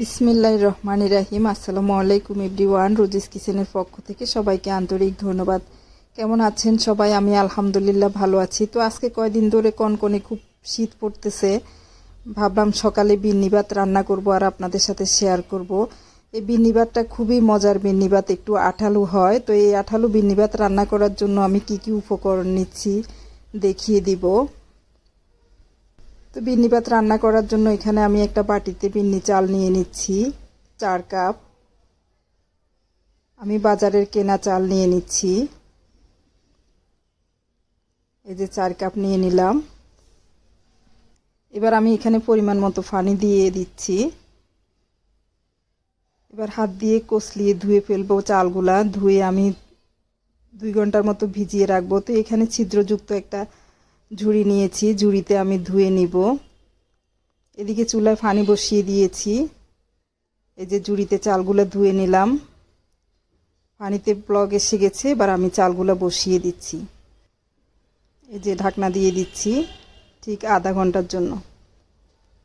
বিসমিল্লাহির রহমানির রহিম। আসসালামু আলাইকুম এভরিওয়ান। রোজিস কিচেনের পক্ষ থেকে সবাইকে আন্তরিক ধন্যবাদ। কেমন আছেন সবাই? আমি আলহামদুলিল্লাহ ভালো আছি। তো আজকে কয়দিন ধরে কনকনে খুব শীত পড়তেছে, ভাবলাম সকালে বিন্নি ভাত রান্না করব আর আপনাদের সাথে শেয়ার করব। এই বিন্নি ভাতটা খুবই মজার বিন্নি ভাত, একটু আঠালো হয়। তো এই আঠালো বিন্নি ভাত রান্না করার জন্য আমি কি কি উপকরণ নিচ্ছি দেখিয়ে দিব। তো বিন্নি ভাত রান্না করার জন্য এখানে আমি একটা বাটিতে বিন্নি চাল নিয়ে নিচ্ছি 4 কাপ। আমি বাজারের কেনা চাল নিয়ে নিচ্ছি, এই যে 4 কাপ নিয়ে নিলাম। এবার আমি এখানে পরিমাণ মতো পানি দিয়ে দিচ্ছি। এবার হাত দিয়ে কষলিয়ে ধুয়ে ফেলবো চালগুলা। ধুয়ে আমি 2 ঘন্টার মতো ভিজিয়ে রাখবো। তো এখানে ছিদ্রযুক্ত একটা ঝুড়ি নিয়েছি, ঝুড়িতে আমি ধুয়ে নিব। এদিকে চুলায় পানি বসিয়ে দিয়েছি। এই যে ঝুড়িতে চালগুলো ধুয়ে নিলাম, পানিতে ব্লক এসে গেছে। এবার আমি চালগুলো বসিয়ে দিচ্ছি, এই যে ঢাকনা দিয়ে দিচ্ছি ঠিক আধা ঘন্টার জন্য।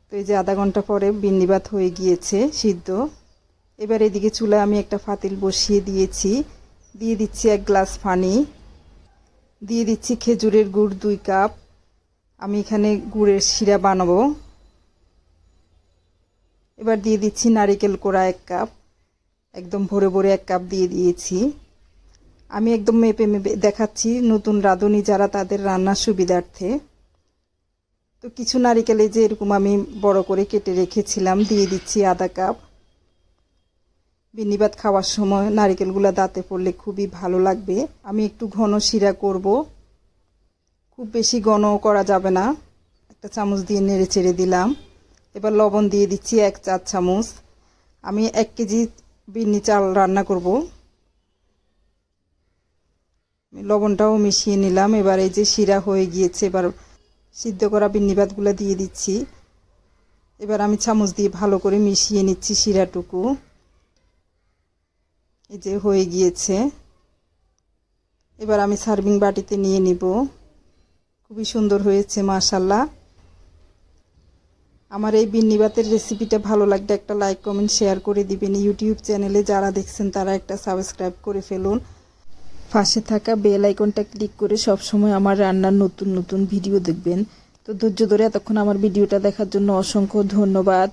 তো এই যে আধা ঘন্টা পরে বিন্নি ভাত হয়ে গিয়েছে সিদ্ধ। এবার এদিকে চুলায় আমি একটা পাতিল বসিয়ে দিয়েছি, দিয়ে দিচ্ছি 1 গ্লাস পানি, দিয়ে দিচ্ছি খেজুরের গুড় 2 কাপ। আমি এখানে গুড়ের শিরা বানাবো। এবার দিয়ে দিচ্ছি নারিকেল কোড়া 1 কাপ, একদম ভরে ভরে 1 কাপ দিয়ে দিয়েছি। আমি একদম মেপে মেপে দেখাচ্ছি, নতুন রাঁধুনি যারা তাদের রান্নার সুবিধার্থে। তো কিছু নারিকেলে যে এরকম আমি বড় করে কেটে রেখেছিলাম দিয়ে দিচ্ছি আধা কাপ। বিন্নি ভাত খাওয়ার সময় নারিকেলগুলো দাঁতে পড়লে খুবই ভালো লাগবে। আমি একটু ঘন শিরা করব, খুব বেশি ঘন করা যাবে না। একটা চামচ দিয়ে নেড়ে চেড়ে দিলাম। এবার লবণ দিয়ে দিচ্ছি 1 চা চামচ। আমি 1 কেজি বিন্নি চাল রান্না করব। লবণটাও মিশিয়ে নিলাম। এবার এই যে শিরা হয়ে গিয়েছে, এবার সিদ্ধ করা বিন্নি ভাতগুলো দিয়ে দিচ্ছি। এবার আমি চামচ দিয়ে ভালো করে মিশিয়ে নিচ্ছি শিরাটুকু। এই যে হয়ে গিয়েছে। এবার আমি সার্ভিং বাটিতে নিয়ে নিব। খুবই সুন্দর হয়েছে মাশাআল্লাহ। আমার এই বিন্নি ভাতের রেসিপিটা ভালো লাগলে একটা লাইক কমেন্ট শেয়ার করে দিবেন। ইউটিউব চ্যানেলে যারা দেখছেন তারা একটা সাবস্ক্রাইব করে ফেলুন। পাশে থাকা বেল আইকনটা ক্লিক করে সব সময় আমার রান্নার নতুন নতুন ভিডিও দেখবেন। তো ধৈর্য ধরে এতক্ষণ আমার ভিডিওটা দেখার জন্য অসংখ্য ধন্যবাদ।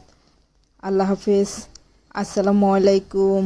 আল্লাহ হাফেজ। আসসালামু আলাইকুম।